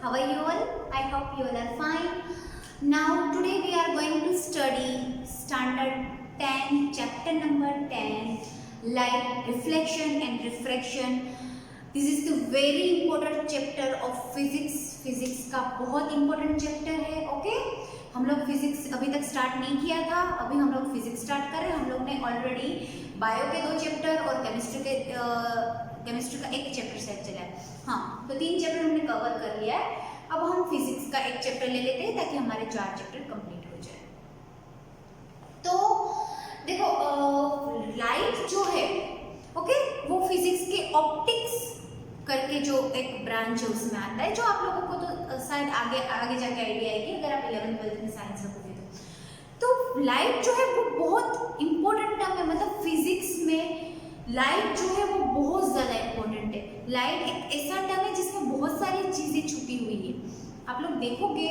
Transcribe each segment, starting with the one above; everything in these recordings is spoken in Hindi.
How are you all? I hope you all are fine. Now today we are going to study standard 10, chapter number 10, light, reflection and refraction. This is the very important chapter of physics. Physics का बहुत इंपॉर्टेंट चैप्टर है. ओके, हम लोग फिजिक्स अभी तक स्टार्ट नहीं किया था, अभी हम लोग फिजिक्स स्टार्ट कर रहे हैं. हम लोग ने ऑलरेडी बायो के 2 चैप्टर और केमिस्ट्री का 1 चैप्टर शायद चला है. हाँ, तो 3 चैप्टर हमने कवर कर लिया है. अब हम फिजिक्स का 1 चैप्टर ले लेते हैं ताकि हमारे 4 चैप्टर कंप्लीट हो जाए. तो देखो, लाइट जो है, ओके, वो फिजिक्स के ऑप्टिक्स करके जो एक ब्रांच है उसमें आता है, जो आप लोगों को तो शायद आगे जाके आइडिया आएगी अगर आप 11th-12th में साइंस रखोगे तो लाइट जो है वो बहुत इंपॉर्टेंट टर्म है. मतलब फिजिक्स में लाइट जो है वो बहुत ज़्यादा इंपॉर्टेंट है. लाइट एक ऐसा टर्म है जिसमें बहुत सारी चीज़ें छुपी हुई है. आप लोग देखोगे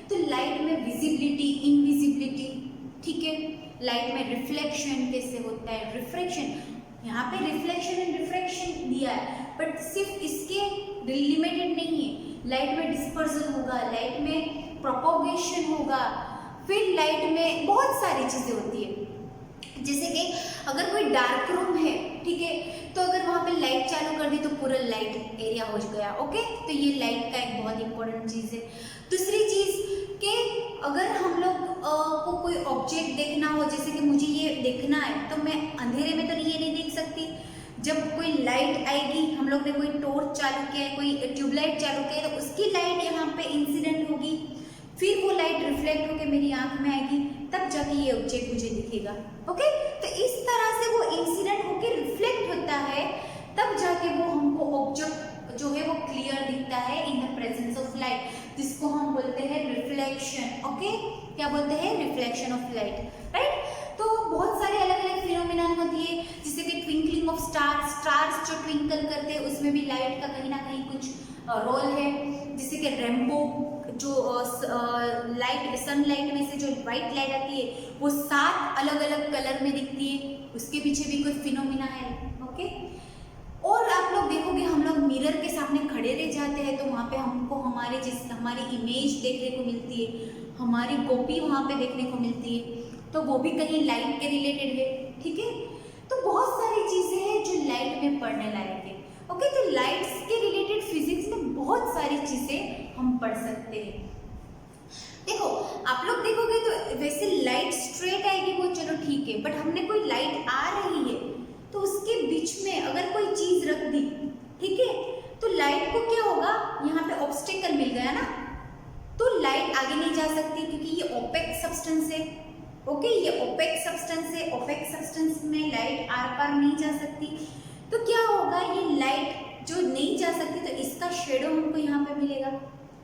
तो लाइट में विजिबिलिटी, इनविजिबिलिटी, ठीक है. लाइट में रिफ्लेक्शन कैसे होता है, रिफ्रैक्शन, यहाँ पे रिफ्लेक्शन एंड रिफ्रैक्शन दिया है, बट सिर्फ इसके लिमिटेड नहीं है. लाइट में डिस्पर्जन होगा, लाइट में प्रोपोगेशन होगा, फिर लाइट में बहुत सारी चीज़ें होती है. जैसे कि अगर कोई डार्क रूम है, ठीक है, तो अगर वहाँ पे लाइट चालू कर दी तो पूरा लाइट एरिया हो गया. ओके, तो ये लाइट का एक बहुत इंपॉर्टेंट चीज़ है. दूसरी चीज़ कि अगर हम लोग को कोई ऑब्जेक्ट देखना हो, जैसे कि मुझे ये देखना है तो मैं अंधेरे में तो ये नहीं देख सकती. जब कोई लाइट आएगी, हम लोग ने कोई टॉर्च चालू किया है, कोई ट्यूबलाइट चालू किया है, तो उसकी लाइट यहाँ पे इंसिडेंट होगी, फिर वो लाइट रिफ्लेक्ट होकर मेरी आंख में आएगी, तब जाके ये ऑब्जेक्ट मुझे दिखेगा. ओके, तो इस तरह से वो इंसिडेंट होकर रिफ्लेक्ट होता है, तब जाके वो हमको ऑब्जेक्ट जो है वो क्लियर दिखता है in the presence of light, जिसको हम बोलते हैं रिफ्लेक्शन. ओके, क्या बोलते हैं? Reflection of light, right. तो बहुत सारे अलग अलग फिनोमिनन होती है, जैसे कि ट्विंकलिंग ऑफ स्टार्स जो ट्विंकल करते हैं उसमें भी लाइट का कहीं ना कहीं कुछ रोल है. जैसे कि रेनबो, जो लाइट, सनलाइट में से जो वाइट लाइट आती है वो 7 अलग अलग कलर में दिखती है, उसके पीछे भी कोई फिनोमिना है. ओके, और आप लोग देखोगे हम लोग मिरर के सामने खड़े रह जाते हैं तो वहाँ पे हमको हमारी इमेज देखने को मिलती है, हमारी कॉपी वहाँ पे देखने को मिलती है, तो वो भी कहीं लाइट के रिलेटेड है. ठीक है, तो बहुत सारी चीज़ें हैं जो लाइट में पढ़ने लायक है. ओके, तो लाइट्स के रिलेटेड फिजिक्स में बहुत सारी चीज़ें हम पढ़ सकते हैं. देखो, आप लोग देखोगे तो वैसे लाइट स्ट्रेट आएगी वो चलो ठीक है, बट हमने कोई लाइट आ रही है तो उसके बीच में अगर कोई चीज़ रख दी, ठीक है, तो लाइट को क्या होगा, यहाँ पे ऑब्स्टेकल मिल गया ना, तो लाइट आगे नहीं जा सकती क्योंकि ये ओपेक सब्सटेंस है. ओके, ये ओपेक सब्सटेंस है, ओपेक सब्सटेंस में लाइट आर पार नहीं जा सकती, तो क्या होगा, ये लाइट जो नहीं जा सकती तो इसका शेडो हमको यहाँ पे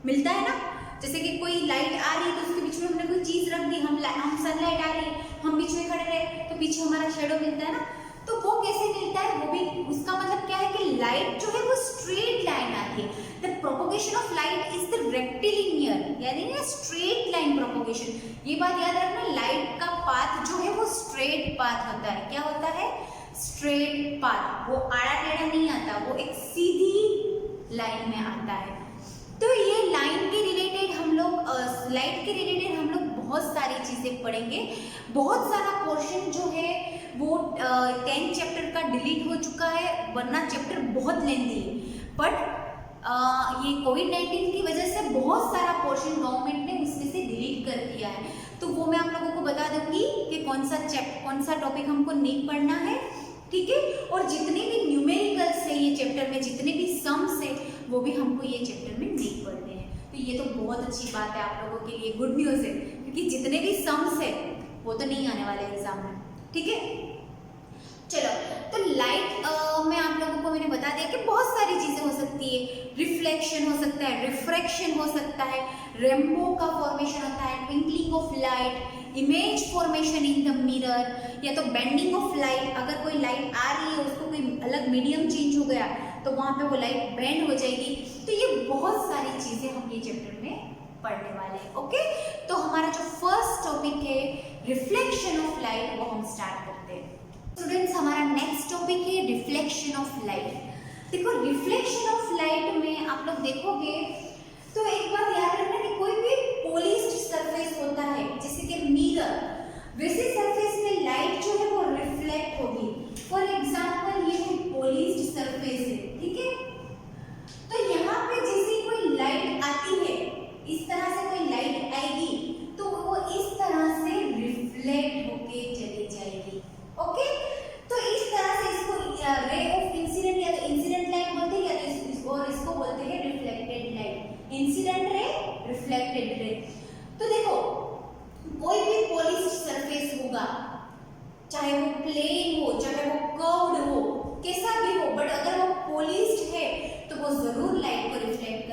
मिलता है ना. जैसे कि कोई लाइट आ रही है तो उसके बीच में हमने कोई चीज़ रख दी, हम सनलाइट आ रही है, हम बीच में खड़े रहे तो पीछे हमारा शेडो मिलता है ना. तो वो कैसे मिलता है, वो भी उसका मतलब क्या है कि लाइट जो है वो स्ट्रेट लाइन आती है. The propagation of light is the rectilinear, यानी ना स्ट्रेट लाइन प्रोपोगेशन. ये बात याद रखना, लाइट का पाथ जो है वो स्ट्रेट पाथ होता है. क्या होता है? Straight path. वो आड़ा टेढ़ा नहीं आता, वो एक सीधी लाइन में आता है. तो ये लाइन के रिलेटेड हम लोग, लाइट के रिलेटेड हम लोग बहुत सारी चीज़ें पढ़ेंगे. बहुत सारा पोर्शन जो है वो 10 चैप्टर का डिलीट हो चुका है, वरना चैप्टर बहुत लेंथी है. बट ये कोविड-19 की वजह से बहुत सारा पोर्शन गवर्नमेंट ने उसमें से डिलीट कर दिया है, तो वो मैं आप लोगों को बता दूंगी कि कौन सा टॉपिक हमको नहीं पढ़ना है. ठीक है, और जितने भी न्यूमेरिकल्स है ये चैप्टर में, जितने भी सम्स है वो भी हमको ये चैप्टर में नहीं पढ़ने हैं. तो ये तो बहुत अच्छी बात है, आप लोगों के लिए गुड न्यूज़ है, क्योंकि जितने भी सम्स है वो तो नहीं आने वाले एग्जाम में. ठीक है, चलो, तो लाइट में आप लोगों को मैंने बता दिया कि बहुत सारी चीज़ें हो सकती है. रिफ्लेक्शन हो सकता है, रिफ्रैक्शन हो सकता है, रेनबो का फॉर्मेशन होता है, twinkling of light, image formation in the mirror, या तो बेंडिंग ऑफ लाइट. अगर कोई लाइट आ रही है, उसको कोई अलग मीडियम चेंज हो गया तो वहाँ पे वो लाइट बेंड हो जाएगी. तो ये बहुत सारी चीज़ें हम ये चैप्टर में पढ़ने वाले हैं. ओके, तो हमारा जो फर्स्ट टॉपिक है रिफ्लेक्शन ऑफ लाइट, वो हम स्टार्ट करते हैं. स्टूडेंट्स, हमारा नेक्स्ट टॉपिक है रिफ्लेक्शन ऑफ लाइट. देखो, रिफ्लेक्शन ऑफ लाइट में आप लोग देखोगे तो एक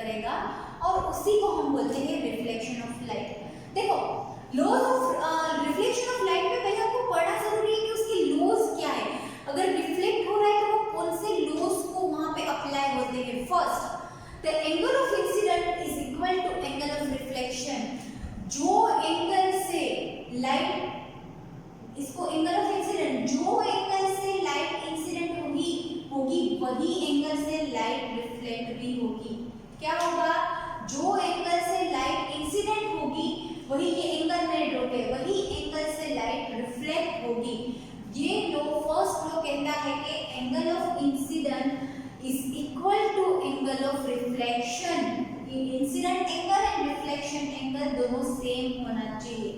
करेगा और उसी को हम बोलते हैं रिफ्लेक्शन ऑफ लाइट। देखो laws of reflection of light में पहले आपको पढ़ना जरूरी है कि उसके लॉज क्या है। अगर रिफ्लेक्ट हो रहा है तो वो कौन से लॉज को वहां पे अप्लाई होते हैं। First, the angle of incident is equal to angle of reflection. जो एंगल से लाइट, इसको एंगल ऑफ इंसिडेंट, जो एंगल से लाइट इंसिडेंट होगी वही एंगल से लाइट रिफ्लेक्ट भी होगी। क्या होगा, जो एंगल से लाइट इंसिडेंट होगी वही ये एंगल में ड्रॉ है, वही एंगल से लाइट रिफ्लेक्ट होगी। ये लो फर्स्ट लो कहता है कि angle of incident is equal to angle of reflection. Incident angle and reflection angle दोनों सेम होना चाहिए।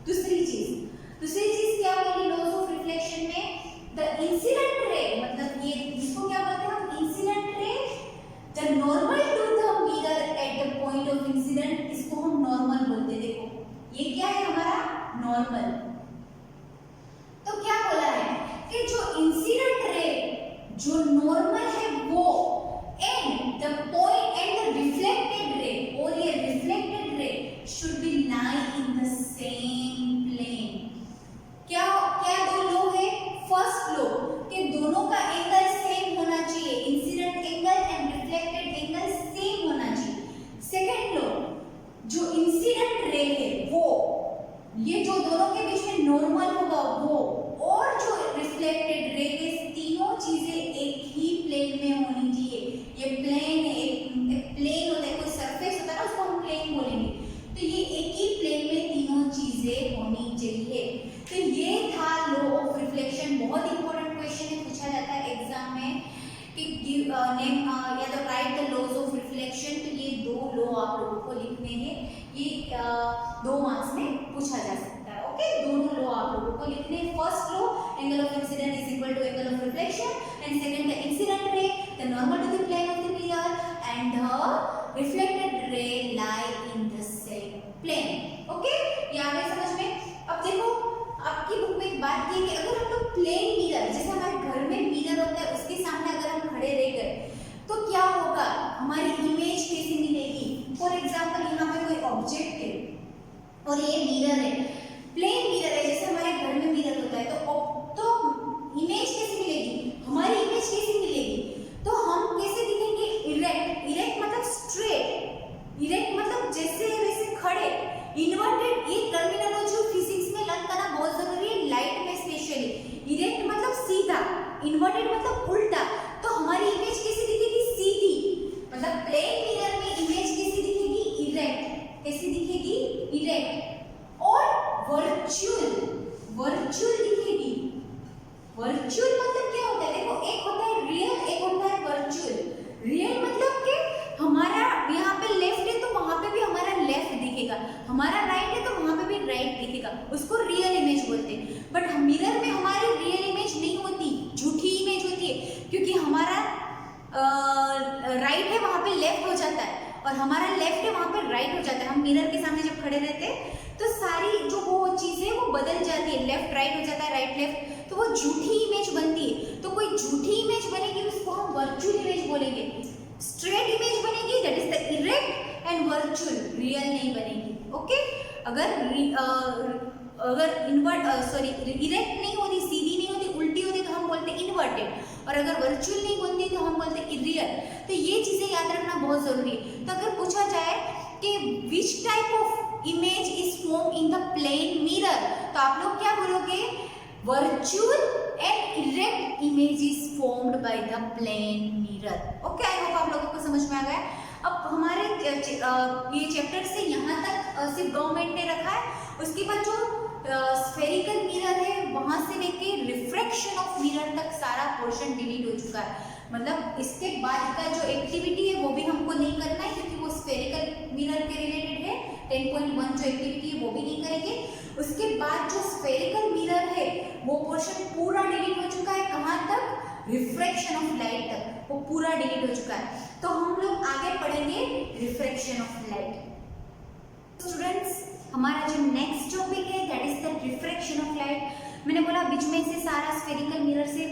दूसरी चीज क्या बोली लॉज ऑफ रिफ्लेक्शन में, द इंसिडेंट रे, मतलब ये इसको क्या बोलते हैं हम, incident ray, the normal to the mirror at the point of incident, इसको हम नॉर्मल बोलते हैं। देखो ये क्या है हमारा नॉर्मल। तो क्या बोला है कि जो इंसिडेंट रे जो नॉर्मल है वो and the point and the reflected ray, और ये reflected ray should be lie in the same plane. क्या दो लो है, फर्स्ट लो कि दोनों का एंगल सेम होना चाहिए, incident angle and reflected angle same होना चाहिए। सेकंड लो, जो इंसिडेंट रे है वो, ये जो दोनों के बीच में नॉर्मल होगा वो, और जो रिफ्लेक्टेड रे है, तीनों चीजें एक ही प्लेन में होनी चाहिए। ये प्लेन है, एक प्लेन होता है, कोई सरफेस होता है ना, उसको हम प्लेन बोलेंगे। तो ये एक ही प्लेन में तीनों चीजें होनी चाहिए। तो ये था लॉ ऑफ रिफ्लेक्शन। बहुत इंपॉर्टेंट क्वेश्चन है, पूछा जाता है एग्जाम में कि गिव नेम या तो write the laws of reflection. तो ये दो लॉ आप लोगों को लिखने हैं, ये 2 मार्क्स में पूछा जा सकता है। ओके, दोनों लॉ आप लोगों को लिखने हैं। First law, angle of incident is equal to angle of reflection, and second the incident ray the normal to the plane of the mirror and the reflected ray lie in the same plane. Okay, ये आ गया समझ में। अब देखो आपकी बुक में एक बात की कि अगर हम लोग प्लेन मिरर, जैसे हमारे घर में मिरर होता है, उसके सामने अगर हम खड़े रह गए तो क्या होगा, हमारी इमेज कैसी मिलेगी। फॉर एग्जांपल यहाँ पे कोई ऑब्जेक्ट है और ये मिरर है, प्लेन मिरर है, जैसे हमारे घर में मिरर होता है, तो इमेज कैसी मिलेगी, हमारी इमेज कैसी मिलेगी, तो हम कैसे दिखेंगे, इरेक्ट। इरेक्ट मतलब स्ट्रेट, इरेक्ट मतलब जैसे वैसे खड़े। इन्वर्टेड, ये टर्मिनोलॉजी फिजिक्स में लर्न करना बहुत जरूरी है, लाइट में स्पेशली। इरेक्ट मतलब सीधा, इन्वर्टेड मतलब उल्टा। तो हमारी इमेज कैसी दिखेगी, सीधी। मतलब प्लेन मिरर में इमेज कैसी दिखेगी, इरेक्ट। कैसी दिखेगी, इरेक्ट। और वर्चुअल, वर्चुअल दिखेगी। वर्चुअल मतलब क्या होता है, देखो एक होता है रियल, एक होता है वर्चुअल। रियल मतलब कि हमारा यहाँ पे लेफ्ट है तो वहां पे भी हमारा लेफ्ट दिखेगा, हमारा राइट है तो वहां पे भी राइट दिखेगा, उसको रियल इमेज बोलते हैं। बट मिरर में हमारी रियल इमेज नहीं होती, झूठी इमेज होती है, क्योंकि हमारा राइट है वहां पे लेफ्ट हो जाता है, और हमारा लेफ्ट है वहां पे राइट हो जाता है। हम मिरर के सामने जब खड़े रहते हैं तो सारी जो वो चीजें वो बदल जाती है, लेफ्ट राइट हो जाता है, राइट लेफ्ट, तो वो झूठी इमेज बनती है। तो कोई झूठी इमेज बनेगी उसको हम वर्चुअल इमेज बोलेंगे। स्ट्रेट इमेज बनेगी that is the erect, and virtual real नहीं बनेगी। ओके, अगर इरेक्ट नहीं होती, सीधी नहीं होती, उल्टी होती तो हम बोलते इन्वर्टेड, और अगर वर्चुअल नहीं बनती तो हम बोलते इरियल। तो ये चीजें याद रखना बहुत जरूरी है। तो अगर पूछा जाए कि which type of image is form in the plane mirror, तो आप लोग क्या बोलोगे, virtual and erect image is formed by the plane mirror. Okay, I hope आप लोगों को समझ में आ गया। अब हमारे ये चैप्टर से यहाँ तक सिर्फ गवर्नमेंट ने रखा है, उसके बाद जो स्फेरिकल मिरर है वहां से लेके रिफ्रैक्शन ऑफ मिरर तक सारा पोर्शन डिलीट हो चुका है। मतलब इसके बाद का जो एक्टिविटी है वो भी हमको नहीं करना है, क्योंकि वो स्फेरिकल मिरर के रिलेटेड है। 10.1 जो एक्टिविटी है वो भी नहीं करेंगे। उसके बाद जो स्फेरिकल मिरर है वो पोर्शन पूरा डिलीट हो चुका है। कहाँ तक, रिफ्रैक्शन ऑफ लाइट तक वो पूरा डिलीट हो चुका है। तो हम लोग आगे पढ़ेंगे रिफ्रैक्शन ऑफ लाइट। स्टूडेंट्स, हमारा जो नेक्स्ट टॉपिक है that is the refraction of light. मैंने बोला बीच में से सारा स्फेरिकल मिरर से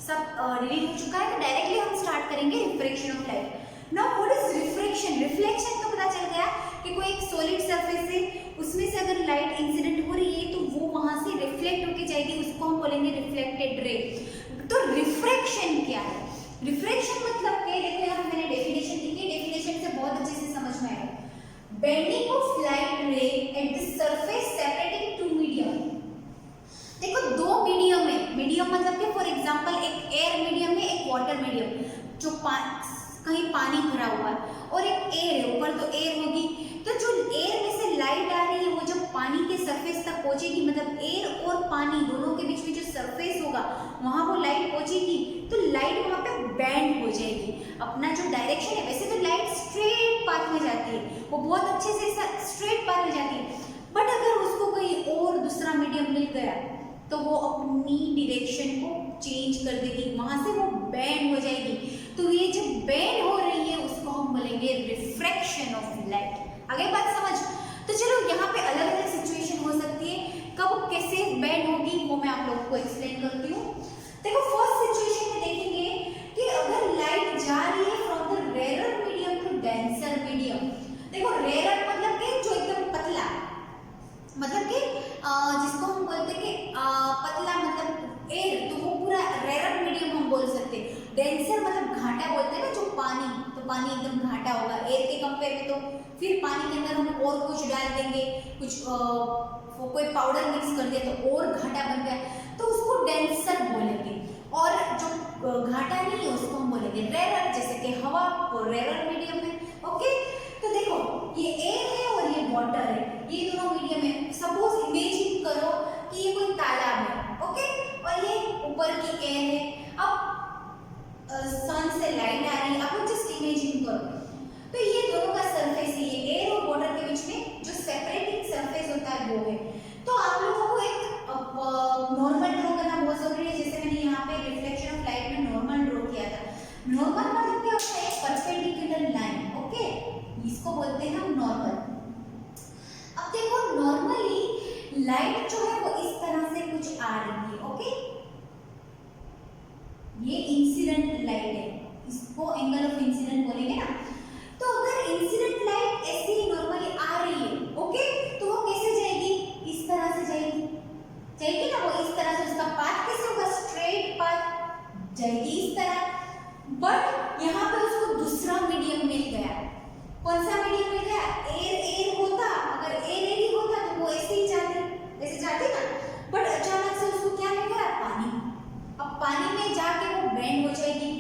सब डिलीट हो चुका है, तो डायरेक्टली हम स्टार्ट करेंगे refraction of light. Now what is refraction? Solid surface है, उसमें से अगर लाइट इंसिडेंट हो रही है तो वो वहां से रिफ्लेक्ट होके जाएगी, उसको हम बोलेंगे रिफ्लेक्टेड रे। तो रिफ्रैक्शन क्या है? रिफ्रैक्शन मतलब क्या? देखो यहाँ पे मैंने डेफिनेशन लिखी, डेफिनेशन से बहुत अच्छे से समझ में आएगा। Bending of light ray at the surface separating two medium. देखो दो मीडियम है, मीडियम मतलब कि फॉर एग्जांपल एक एयर मीडियम है, एक वाटर मीडियम, जो कहीं पानी भरा हुआ है, और एक एयर है, ऊपर तो एयर होगी, तो जो एयर में से लाइट आ रही है वो जब पानी के सरफेस तक पहुंचेगी, मतलब एयर और पानी दोनों के बीच में जो सरफेस होगा वहां वो लाइट पहुंचेगी, तो लाइट वहां पे बैंड हो जाएगी। अपना जो डायरेक्शन है, वैसे तो लाइट स्ट्रेट पाथ में जाती है, वो बहुत अच्छे से स्ट्रेट पाथ में जाती है, बट अगर उसको कहीं और दूसरा मीडियम मिल गया तो वो अपनी डायरेक्शन को चेंज कर देगी, वहां से वो बैंड हो जाएगी। तो ये जब बैंड हो रही है उसको हम बोलेंगे रिफ्रैक्शन ऑफ लाइट। आगे बात समझ? तो चलो यहाँ पे अलग अलग सिचुएशन हो सकती है, कब कैसे बैंड होगी वो मैं आप लोगों को एक्सप्लेन करती हूँ। देखो फर्स्ट सिचुएशन में देखेंगे कि अगर लाइट जा रही है from the rare medium to denser medium. देखो रेयर मतलब कि जो एकदम पतला, मतलब कि जिसको हम बोलते हैं कि पतला मतलब एयर, तो वो पूरा रेयर मीडियम हम बोल सकते हैं। डेंसर मतलब घाटा बोलते हैं ना, जो पानी, तो पानी एकदम घाटा होगा एयर के कंपेयर में, तो फिर पानी के अंदर हम और कुछ डाल देंगे, कुछ कोई पाउडर मिक्स कर दिया तो और घाटा बन गया, तो उसको डेंसर बोलेंगे। और जो घाटा नहीं है उसको हम बोलेंगे रेयर, जैसे कि हवा और रेयर मीडियम है। ओके, तो देखो ये एयर है और ये वाटर है, ये दोनों मीडियम है। सपोज इमेजिन करो कि ये कोई तालाब है, ओके, और ये ऊपर की एयर है। अब सन से लाइट आ रही है, आप जस्ट इमेजिन करो, तो ये दोनों का सरफेस है, ये एयर और वाटर के बीच में जो सेपरेटिंग सरफेस होता है वो है। तो आप लोगों को एक नॉर्मल ड्रॉ करना बहुत जरूरी है, जैसे मैंने यहाँ पे रिफ्लेक्शन ऑफ लाइट में नॉर्मल ड्रॉ किया था। नॉर्मल मतलब क्या होता है? परपेंडिकुलर लाइन, ओके, इसको बोलते हैं हम नॉर्मल। अब देखो नॉर्मली लाइट जो है वो इस तरह से कुछ आ रही है, ओके, ये इंसिडेंट लाइट है, इसको एंगल ऑफ इंसिडेंट बोलेंगे ना। तो अगर इंसिडेंट लाइट ऐसे ही नॉर्मली आ रही है, ओके, तो वो कैसे जाएगी? इस तरह से जाएगी, जाएगी ना, वो इस तरह से, उसका पाथ कैसे होगा? स्ट्रेट पाथ जाएगी इस तरह। बट यहाँ पे उसको दूसरा मीडियम मिल गया। कौन सा मीडियम मिल गया? एयर होता, अगर एयर ही होता तो वो ऐसे ही जाती, ऐसे जाती ना, बट अचानक से उसको क्या मिल गया? पानी। अब पानी में जाके वो बैंड हो जाएगी,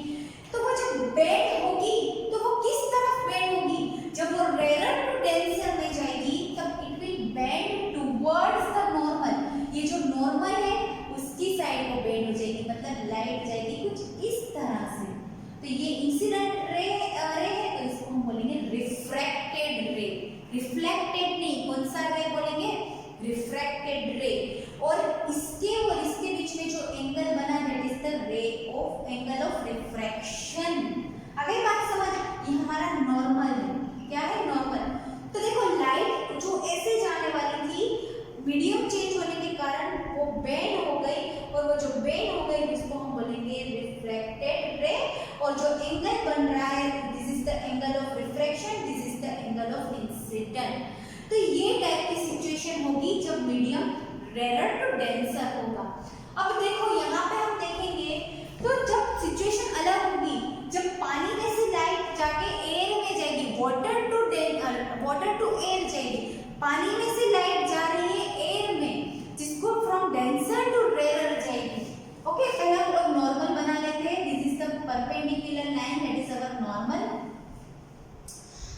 तो वो जब बैंड होगी तो वो किस तरफ बैंड होगी? जब वो रेयर टू डेंसर में जाएगी तब it will band towards the normal. ये जो नॉर्मल है उसकी साइड को बैंड हो जाएगी, मतलब लाइट जाएगी कुछ इस तरह से। तो ये इंसिडेंट रे है, तो इसको हम बोलेंगे रिफ्रैक्टेड रे। रिफ्लेक्टेड नहीं, कौन सा रे बोलेंगे? रिफ्रैक्टेड रे। और इसके बीच में जो एंगल बना that is the ray of angle of refraction. अगर बात समझ, ये हमारा नॉर्मल है। क्या है? नॉर्मल। तो देखो लाइट जो ऐसे जाने वाली थी, मीडियम चेंज होने के कारण वो बेंड हो गई, और वो जो बेंड हो गई उसको हम बोलेंगे रिफ्रैक्टेड रे। और जो एंगल बन रहा है, this is the angle of refraction, this is the angle of incident. तो ये टाइप की सिचुएशन होगी जब मीडियम रेयर टू डेंसर होगा। अब देखो यहाँ पे हम देखेंगे तो जब सिचुएशन अलग होगी, जब पानी में से लाइट जाके एयर में जाएगी, वाटर टू एयर जाएगी, पानी में से लाइट जा रही है एयर में, जिसको फ्रॉम डेंसर टू रेयर जाएगी। ओके, पहले हम लोग नॉर्मल बना लेते हैं, this is the perpendicular line, that is our normal.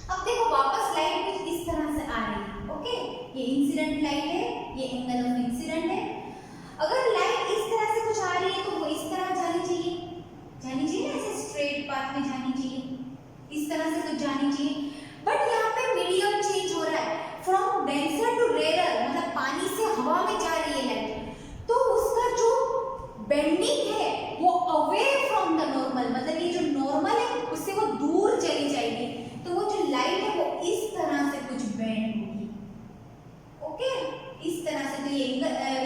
अब देखो वापस लाइट कुछ इस तरह से आ रही है, ओके, ये इंसिडेंट लाइट है, ये एंगल ऑफ इंसिडेंट है। अगर लाइट इस तरह से कुछ आ रही है तो वो इस तरह जानी चाहिए ना, ऐसे स्ट्रेट पाथ में जानी चाहिए, इस तरह से कुछ जानी चाहिए। बट यहाँ पे मीडियम चेंज हो रहा है, फ्रॉम डेंसर टू रेयर, मतलब पानी से हवा में जा रही है लाइट, तो उसका जो बेंडिंग है वो अवे फ्रॉम द नॉर्मल, मतलब ये जो नॉर्मल है उससे वो दूर चली जाएगी, तो वो जो लाइट है वो इस तरह से कुछ बेंड होगी, ओके, इस तरह से। तो ये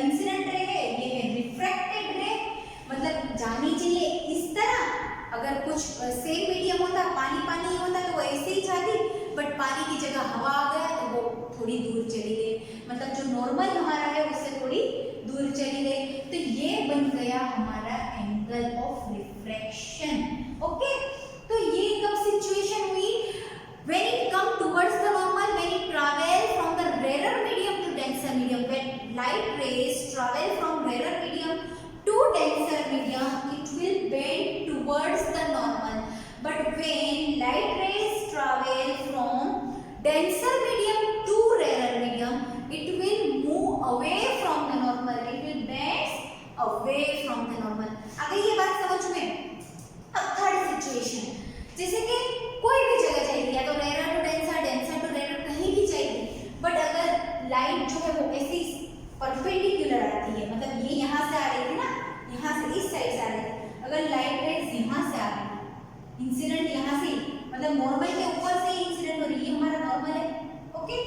इंसिडेंट रे है, ये है रिफ्रैक्टेड रे, मतलब जानी चाहिए इस तरह। अगर कुछ सेम मीडियम होता, पानी होता तो वो ऐसे ही जाती, बट पानी की जगह हवा आ गया तो वो थोड़ी दूर चली गई, मतलब जो नॉर्मल हमारा है उससे थोड़ी दूर चली गई, तो ये बन गया हमारा एंगल ऑफ रिफ्रैक्शन। ओके, तो ये कब सिचुएशन हुई? when it come towards the normal, when it travel from the rarer medium to denser medium, when light rays travel from rarer medium to denser medium, it will bend towards the normal. But when light rays travel from denser medium to rarer medium, it will move away from the normal, it will bend away from the normal. आ गई ये बात समझ में? अब थर्ड सिचुएशन, जैसे कि कोई भी जगह जाएगी, या तो rare to denser, denser to rare, कहीं भी जाएगी, बट अगर लाइट जो है वो ऐसी परपेंडिकुलर आती है, मतलब ये यहाँ से आ रही थी ना, यहाँ से इस साइड से आ रही थी, अगर लाइट रेज यहाँ से आ रही है, इंसिडेंट यहाँ से, मतलब नॉर्मल के ऊपर से ही इंसिडेंट हो रही है, ये हमारा नॉर्मल है, ओके,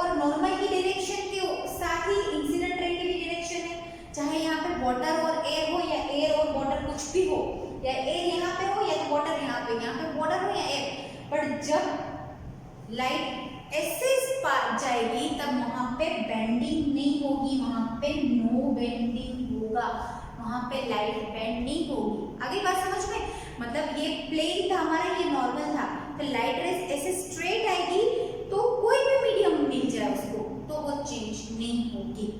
और नॉर्मल की डायरेक्शन के साथ ही इंसिडेंट रे की भी डायरेक्शन है, चाहे यहाँ पे वाटर और एयर हो, या एयर और वाटर कुछ भी हो, या एयर यहाँ पे हो या तो वाटर यहाँ पे वाटर हो या एयर, बट जब लाइट ऐसे पार जाएगी तब वहां पे बेंडिंग नहीं होगी, वहां पे नो बेंडिंग होगा, वहां पे लाइट बेंड नहीं होगी। आगे बात समझ में? मतलब ये प्लेन था हमारा, ये नॉर्मल था, तो लाइट रेज ऐसे स्ट्रेट आएगी तो कोई भी मीडियम मिल जाए उसको तो वो चेंज नहीं होगी।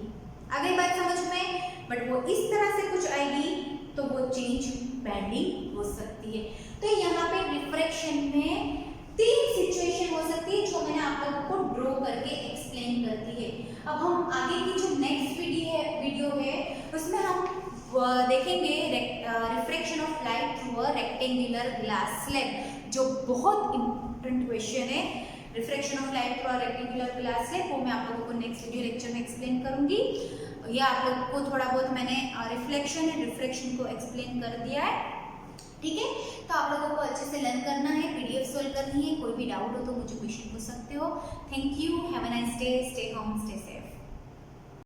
आगे बात समझ में? बट वो इस तरह से कुछ आएगी तो वो चेंज बेंडिंग हो सकती है। तो यहाँ पे रिफ्रैक्शन में 3 सिचुएशन हो सकती है जो मैंने आप लोगों को ड्रॉ करके एक्सप्लेन कर दी है। अब हम आगे की जो नेक्स्ट वीडियो है उसमें हम देखेंगे refraction of light through a rectangular glass slab, जो बहुत इंपॉर्टेंट क्वेश्चन है। Refraction of light through a rectangular glass slab वो मैं आप लोगों को नेक्स्ट वीडियो लेक्चर में एक्सप्लेन करूंगी। या आप लोगों को थोड़ा बहुत मैंने रिफ्लेक्शन एंड रिफ्रैक्शन को एक्सप्लेन कर दिया है, ठीक है। तो आप लोगों को अच्छे से लर्न करना है, पीडीएफ सोल्व करनी है, कोई भी डाउट हो तो मुझे क्वेश्चन पूछ सकते हो। Thank you, have a nice day, stay home, stay safe.